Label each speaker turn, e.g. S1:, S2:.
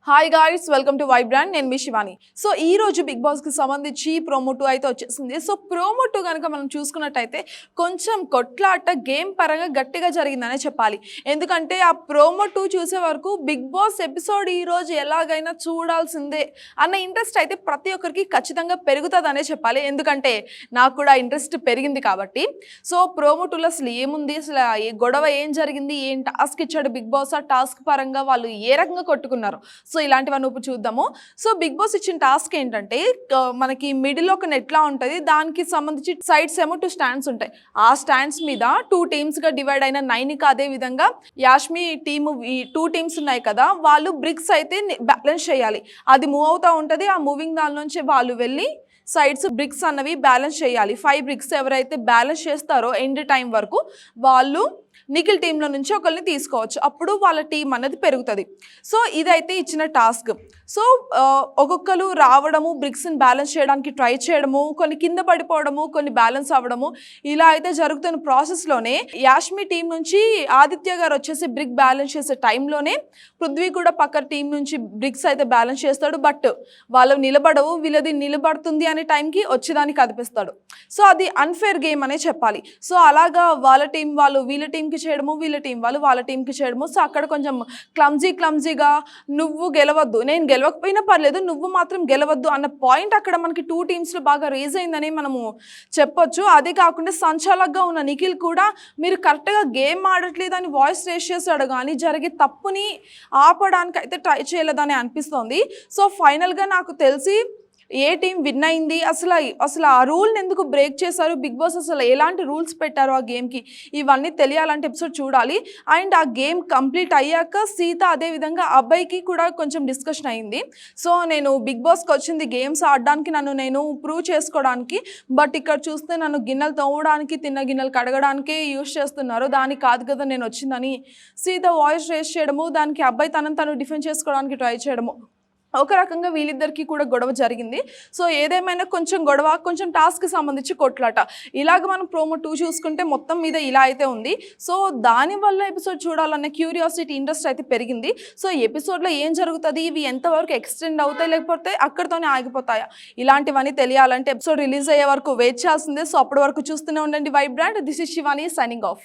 S1: Hi guys, welcome to Vibrant. నేను మీ Shivani. So ఈ రోజు బిగ్ బాస్కి సంబంధించి ప్రోమో 2 అయితే వచ్చేసింది. సో ప్రోమో 2 కనుక మనం చూసుకున్నట్టయితే కొంచెం కొట్లాట గేమ్ పరంగా గట్టిగా జరిగిందనే చెప్పాలి. ఎందుకంటే ఆ ప్రోమో 2 చూసే వరకు బిగ్ బాస్ ఎపిసోడ్ ఈ రోజు ఎలాగైనా చూడాల్సిందే అన్న ఇంట్రెస్ట్ అయితే ప్రతి ఒక్కరికి ఖచ్చితంగా పెరుగుతుందనే చెప్పాలి. ఎందుకంటే నాకు కూడా ఇంట్రెస్ట్ పెరిగింది కాబట్టి. సో ప్రోమో 2లో అసలు ఏముంది, అసలు ఏ గొడవ ఏం జరిగింది, ఏం టాస్క్ ఇచ్చాడు బిగ్ బాస్, ఆ టాస్క్ పరంగా వాళ్ళు ఏ రకంగా కొట్టుకున్నారు, సో ఇలాంటివన్నీ ఇప్పుడు చూద్దాము. సో బిగ్ బాస్ ఇచ్చిన టాస్క్ ఏంటంటే మనకి మిడిల్ ఒక నెట్లా ఉంటుంది, దానికి సంబంధించి సైడ్స్ ఏమో 2 స్టాండ్స్ ఉంటాయి. ఆ స్టాండ్స్ మీద 2 టీమ్స్గా డివైడ్ అయిన నైనిక, అదే విధంగా యాష్మి టీము, ఈ 2 టీమ్స్ ఉన్నాయి కదా, వాళ్ళు బ్రిక్స్ అయితే బ్యాలెన్స్ చేయాలి. అది మూవ్ అవుతూ ఉంటుంది. ఆ మూవింగ్ దాని నుంచి వాళ్ళు వెళ్ళి సైడ్స్ బ్రిక్స్ అన్నవి బ్యాలెన్స్ చేయాలి. 5 బ్రిక్స్ ఎవరైతే బ్యాలెన్స్ చేస్తారో ఎండ్ టైం వరకు వాళ్ళు నిఖిల్ టీంలో నుంచి ఒకరిని తీసుకోవచ్చు. అప్పుడు వాళ్ళ టీం అనేది పెరుగుతుంది. సో ఇదైతే ఇచ్చిన టాస్క్. సో ఒక్కొక్కరు రావడము, బ్రిక్స్ని బ్యాలెన్స్ చేయడానికి ట్రై చేయడము, కొన్ని కింద పడిపోవడము, కొన్ని బ్యాలెన్స్ అవ్వడము, ఇలా అయితే జరుగుతున్న ప్రాసెస్లోనే యాష్మి టీం నుంచి ఆదిత్య గారు వచ్చేసి బ్రిక్ బ్యాలెన్స్ చేసే టైంలోనే పృథ్వీ కూడా పక్క టీం నుంచి బ్రిక్స్ అయితే బ్యాలెన్స్ చేస్తాడు. బట్ వాళ్ళు నిలబడవు, వీళ్ళది నిలబడుతుంది అనే టైంకి వచ్చేదానికి కదిపిస్తాడు. సో అది అన్ఫేర్ గేమ్ అనే చెప్పాలి. సో అలాగా వాళ్ళ టీం వాళ్ళు వీళ్ళ టీంకి చేయడము, వీళ్ళ టీం వాళ్ళు వాళ్ళ టీంకి చేయడము. సో అక్కడ కొంచెం క్లమ్జీగా నువ్వు గెలవద్దు, నేను గెలవకపోయినా పర్లేదు, నువ్వు మాత్రం గెలవద్దు అన్న పాయింట్ అక్కడ మనకి 2 టీమ్స్లో బాగా రేజ్ అయిందని మనము చెప్పొచ్చు. అదే కాకుండా సంచాలకుగా ఉన్న నిఖిల్ కూడా మీరు కరెక్ట్గా గేమ్ ఆడట్లేదని వాయిస్ రేస్ చేశాడు, కానీ జరిగే తప్పుని ఆపడానికి అయితే ట్రై చేయలేదని అనిపిస్తోంది. సో ఫైనల్గా నాకు తెలిసి ఏ టీం విన్ అయింది, అసలు ఆ రూల్ని ఎందుకు బ్రేక్ చేశారు బిగ్ బాస్, అసలు ఎలాంటి రూల్స్ పెట్టారు ఆ గేమ్కి, ఇవన్నీ తెలియాలంటే ఎపిసోడ్ చూడాలి. అండ్ ఆ గేమ్ కంప్లీట్ అయ్యాక సీత అదేవిధంగా అబ్బాయికి కూడా కొంచెం డిస్కషన్ అయింది. సో నేను బిగ్ బాస్కి వచ్చింది గేమ్స్ ఆడడానికి, నేను ప్రూవ్ చేసుకోవడానికి, బట్ ఇక్కడ చూస్తే నన్ను గిన్నెలు తోమడానికి, తిన్న గిన్నెలు కడగడానికే యూజ్ చేస్తున్నారు, దానికి కాదు కదా నేను వచ్చిందని సీత వాయిస్ రేస్ చేయడము, దానికి అబ్బాయి తను డిఫెండ్ చేసుకోవడానికి ట్రై చేయడము, ఒక రకంగా వీళ్ళిద్దరికీ కూడా గొడవ జరిగింది. సో ఏదేమైనా కొంచెం గొడవ, కొంచెం టాస్క్కి సంబంధించి కొట్లాట, ఇలాగ మనం ప్రోమో 2 చూసుకుంటే మొత్తం మీద ఇలా అయితే ఉంది. సో దానివల్ల ఎపిసోడ్ చూడాలనే క్యూరియాసిటీ, ఇంట్రెస్ట్ అయితే పెరిగింది. సో ఎపిసోడ్లో ఏం జరుగుతుంది, ఇవి ఎంతవరకు ఎక్స్టెండ్ అవుతాయి, లేకపోతే అక్కడితోనే ఆగిపోతాయా, ఇలాంటివన్నీ తెలియాలంటే ఎపిసోడ్ రిలీజ్ అయ్యే వరకు వెయిట్ చేయాల్సిందే. సో అప్పటి వరకు చూస్తూనే ఉండండి Vibrant. This is Shivani signing off.